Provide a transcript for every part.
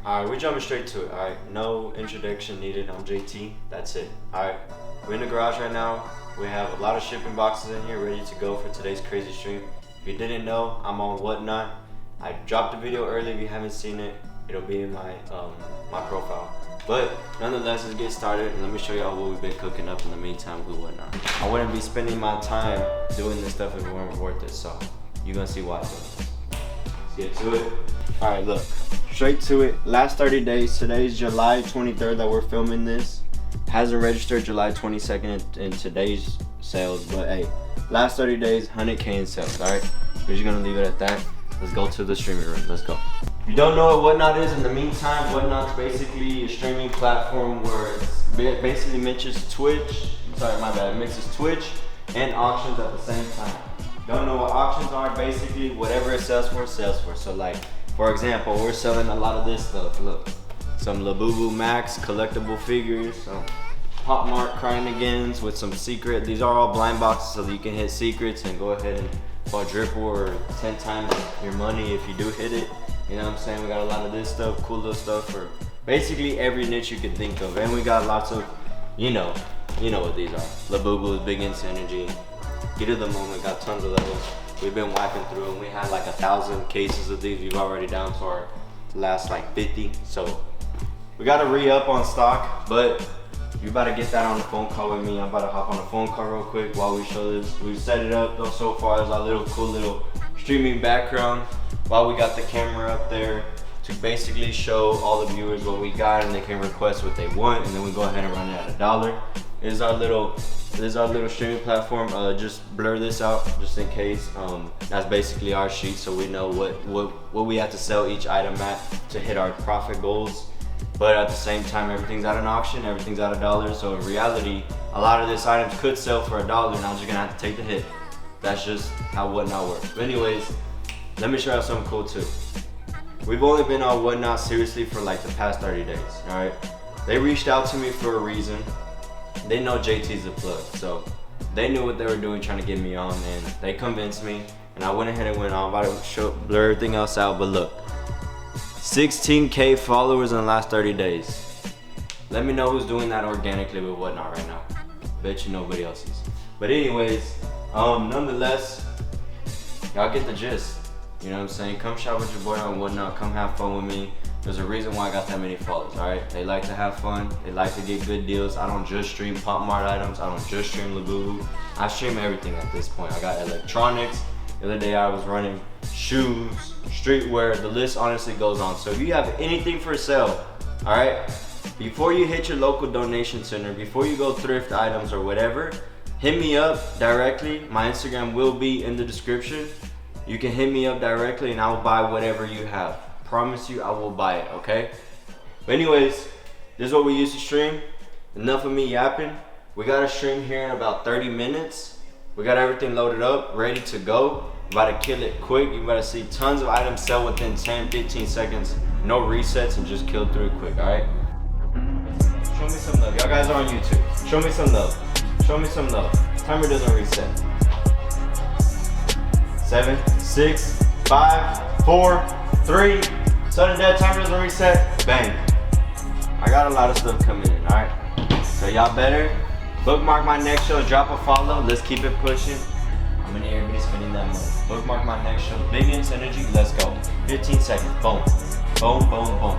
Alright, we're jumping straight to it. Alright, no introduction needed. I'm JT. That's it. Alright, we're in the garage right now. We have a lot of shipping boxes in here ready to go for today's crazy stream. If you didn't know, I'm on Whatnot. I dropped a video early. If you haven't seen it, it'll be in my my profile. But nonetheless, let's get started and let me show y'all what we've been cooking up in the meantime with Whatnot. I wouldn't be spending my time doing this stuff if it weren't worth it, so you're gonna see why. Let's get to it. Alright, look, straight to it. Last 30 days, today's July 23rd that we're filming this. Hasn't registered July 22nd in today's sales, but hey, last 30 days, 100K in sales, alright? We're just gonna leave it at that. Let's go to the streaming room, let's go. If you don't know what Whatnot is, in the meantime, Whatnot's basically a streaming platform where it basically mixes Twitch, it mixes Twitch and auctions at the same time. Don't know what auctions are? Basically, whatever it sells for, So like, for example, we're selling a lot of this stuff, look. Some Labubu Max collectible figures, some Pop Mart Cryinigans with some secret. These are all blind boxes so that you can hit secrets and go ahead and quadruple or 10 times your money if you do hit it. You know what I'm saying? We got a lot of this stuff, cool little stuff for basically every niche you could think of. And we got lots of, you know what these are. Labubu, Big Ins Energy. Get of the moment, got tons of those. We've been wiping through them. We had like 1,000 cases of these. We've already down to our last like 50. So we gotta re-up on stock, but you about to get that on the phone call with me. I'm about to hop on the phone call real quick while we show this. We've set it up though so far as our little cool little streaming background while we got the camera up there to basically show all the viewers what we got and they can request what they want, and then we go ahead and run it at $1. This is our little streaming platform. Just blur this out just in case. That's basically our sheet, so we know what we have to sell each item at to hit our profit goals. But at the same time, everything's at an auction, everything's at $1. So in reality, a lot of these items could sell for $1, and I'm just gonna have to take the hit. That's just how Whatnot works. But anyways, let me show you something cool too. We've only been on Whatnot seriously for like the past 30 days, all right? They reached out to me for a reason. They know JT's the plug, so they knew what they were doing trying to get me on, and they convinced me, and I went ahead and went on. I'm about to blur everything else out, but look. 16K followers in the last 30 days. Let me know who's doing that organically with Whatnot right now. Bet you nobody else is. But anyways, nonetheless, y'all get the gist. You know what I'm saying? Come shop with your boy on Whatnot. Come have fun with me. There's a reason why I got that many followers, alright? They like to have fun. They like to get good deals. I don't just stream Pop Mart items. I don't just stream Labubu. I stream everything at this point. I got electronics. The other day I was running shoes, streetwear, the list honestly goes on. So if you have anything for sale, all right, before you hit your local donation center, before you go thrift items or whatever, hit me up directly. My Instagram will be in the description. You can hit me up directly and I will buy whatever you have. Promise you I will buy it, okay? But anyways, this is what we used to stream. Enough of me yapping. We got a stream here in about 30 minutes. We got everything loaded up, ready to go. About to kill it quick. You better see tons of items sell within 10, 15 seconds. No resets and just kill through it quick, all right? Show me some love. Y'all guys are on YouTube. Show me some love. Show me some love. Timer doesn't reset. 7, 6, 5, 4, 3. Sudden death, timer doesn't reset. Bang. I got a lot of stuff coming in, all right? So y'all better bookmark my next show, drop a follow. Let's keep it pushing. I'm gonna need everybody spending that money. Bookmark my next show. Big Ins Energy, let's go. 15 seconds, boom. Boom, boom, boom.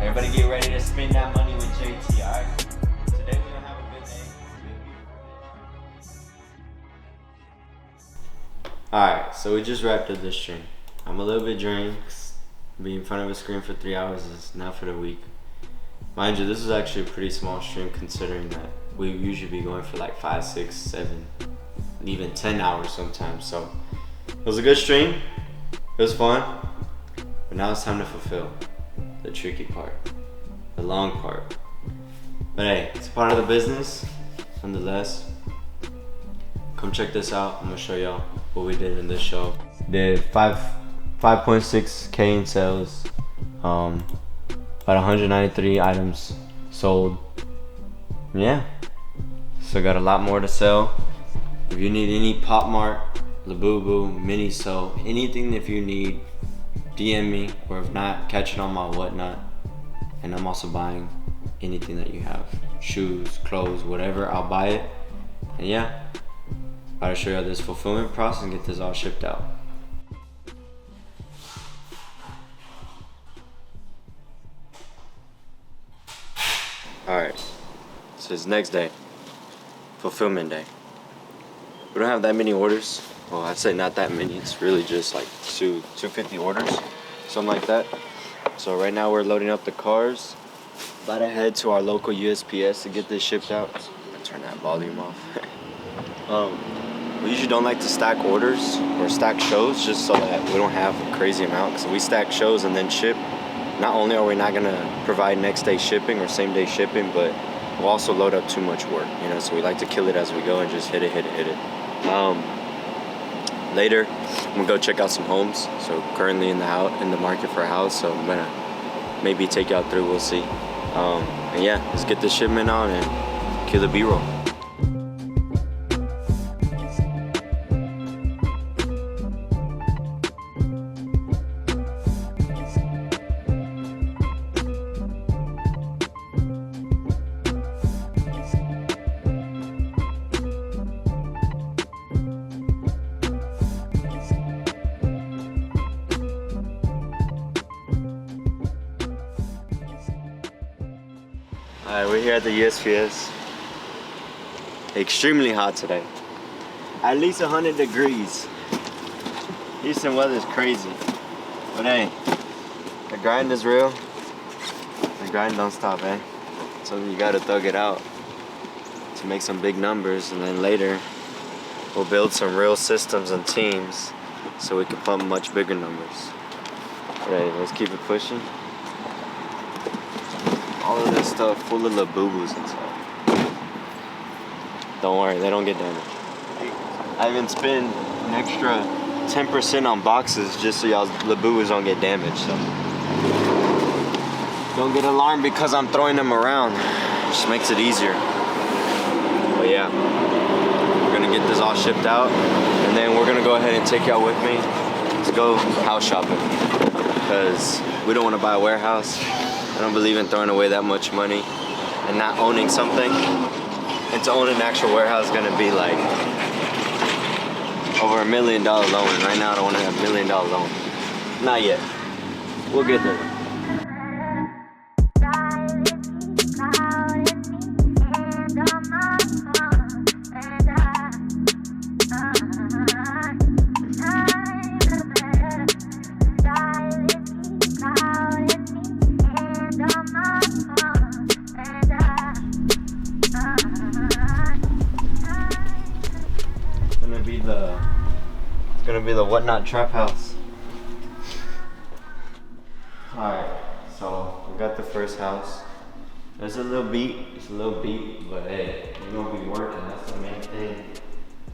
Everybody get ready to spend that money with JT, alright? Today we're gonna have a good day. Alright, so we just wrapped up this stream. I'm a little bit drained. Being in front of a screen for 3 hours is not for the weak. Mind you, this is actually a pretty small stream considering that we usually be going for like 5, 6, 7, even 10 hours sometimes. So it was a good stream. It was fun. But now it's time to fulfill the tricky part, the long part. But hey, it's part of the business. Nonetheless, come check this out. I'm gonna show y'all what we did in this show. Did 5.6K in sales. About 193 items sold. Yeah. So got a lot more to sell. If you need any Pop Mart, Labubu, Miniso, anything if you need, DM me, or if not, catch it on my Whatnot. And I'm also buying anything that you have, shoes, clothes, whatever, I'll buy it. And yeah, I'll show you this fulfillment process and get this all shipped out. Alright, so it's next day, fulfillment day. We don't have that many orders. Well, I'd say not that many. It's really just like 250 orders, something like that. So right now we're loading up the cars. About to head to our local USPS to get this shipped out. I'll turn that volume off. We usually don't like to stack orders or stack shows just so that we don't have a crazy amount. Because we stack shows and then ship, not only are we not gonna provide next day shipping or same day shipping, but we'll also load up too much work, you know, so we like to kill it as we go and just hit it. Later, I'm gonna go check out some homes. So currently in the market for a house, so I'm gonna maybe take y'all through, we'll see. And yeah, let's get this shipment on and kill the B-roll. Alright, we're here at the USPS. Extremely hot today. At least 100 degrees. Houston weather is crazy. But hey, the grind is real. The grind don't stop, eh? So you gotta thug it out to make some big numbers, and then later we'll build some real systems and teams so we can pump much bigger numbers. Alright, let's keep it pushing. All of this stuff full of little boo-boos inside. Don't worry, they don't get damaged. I even spend an extra 10% on boxes just so y'all's little boo-boos don't get damaged. So don't get alarmed because I'm throwing them around. Just makes it easier. But yeah, we're gonna get this all shipped out, and then we're gonna go ahead and take y'all with me to go house shopping, because we don't want to buy a warehouse. I don't believe in throwing away that much money and not owning something. And to own an actual warehouse is gonna be like over $1 million loan. And right now I don't want to have $1 million loan. Not yet. We'll get there. It's gonna be the Whatnot Trap House. Alright, so we got the first house. There's a little beat, but hey, we're gonna be working, that's the main thing.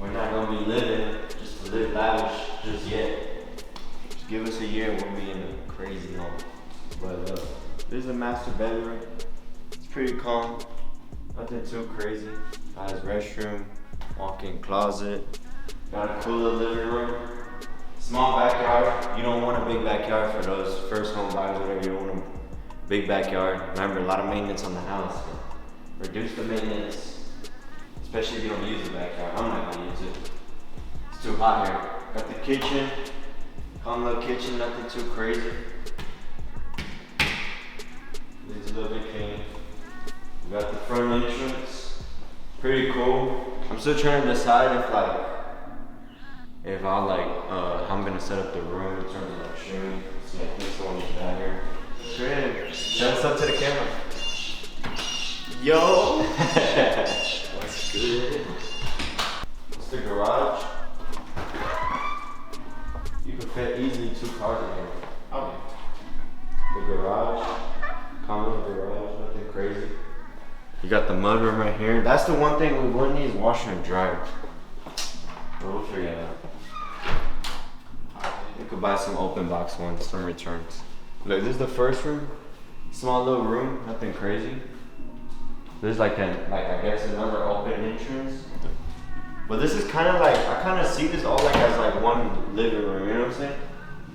We're not gonna be living just to live lavish just yet. Just give us a year and we'll be in a crazy home. But this is the master bedroom. It's pretty calm, nothing too crazy. Got his restroom, walk-in closet. Got a cooler living room, small backyard. You don't want a big backyard for those first home buyers, whatever. You don't want a big backyard. Remember, a lot of maintenance on the house. Reduce the maintenance, especially if you don't use the backyard. I'm not gonna use it. It's too hot here. Got the kitchen, calm little kitchen, nothing too crazy. It's a little bit clean. We got the front entrance, pretty cool. I'm still trying to decide if I how I'm gonna set up the room in terms of like streaming. So I think someone is down here. Shred, shout us up to the camera. Yo! What's good? What's the garage? You can fit easily 2 cars in here. Okay. The garage, common garage, nothing crazy. You got the mudroom right here. That's the one thing we wouldn't need is washer and dryer. We'll figure it out. You could buy some open box ones, some returns. Look, this is the first room. Small little room, nothing crazy. There's I guess another open entrance. But this is kind of I kind of see this all as one living room, you know what I'm saying?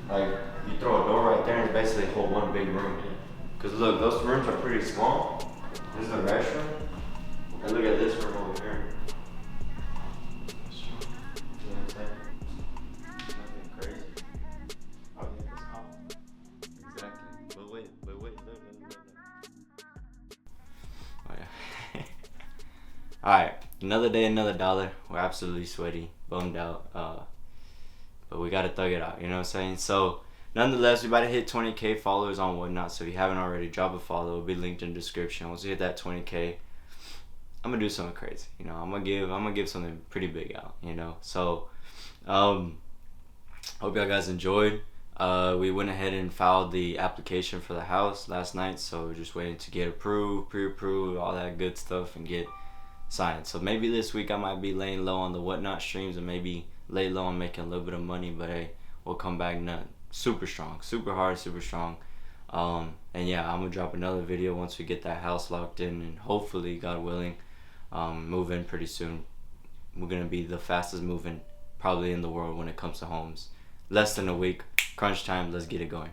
Like, you throw a door right there and it's basically a whole one big room. Cause look, those rooms are pretty small. This is the restroom. And look at this room over here. You know what I'm saying? Nothing crazy. Oh yeah, that's hot. Exactly. But wait, look. Oh yeah. Alright, another day, another dollar. We're absolutely sweaty, bummed out. But we gotta thug it out, you know what I'm saying? So, nonetheless, we about to hit 20K followers on Whatnot. So if you haven't already, drop a follow. It'll be linked in the description. Once we hit that 20K, I'm gonna do something crazy. You know, I'm gonna give something pretty big out. You know, so hope y'all guys enjoyed. We went ahead and filed the application for the house last night, so we're just waiting to get approved, pre-approved, all that good stuff, and get signed. So maybe this week I might be laying low on the Whatnot streams and maybe lay low on making a little bit of money, but hey, we'll come back super strong, super hard, super strong. And yeah, I'm gonna drop another video once we get that house locked in, and hopefully, God willing, move in pretty soon. We're gonna be the fastest moving probably in the world when it comes to homes. Less than a week, crunch time, let's get it going.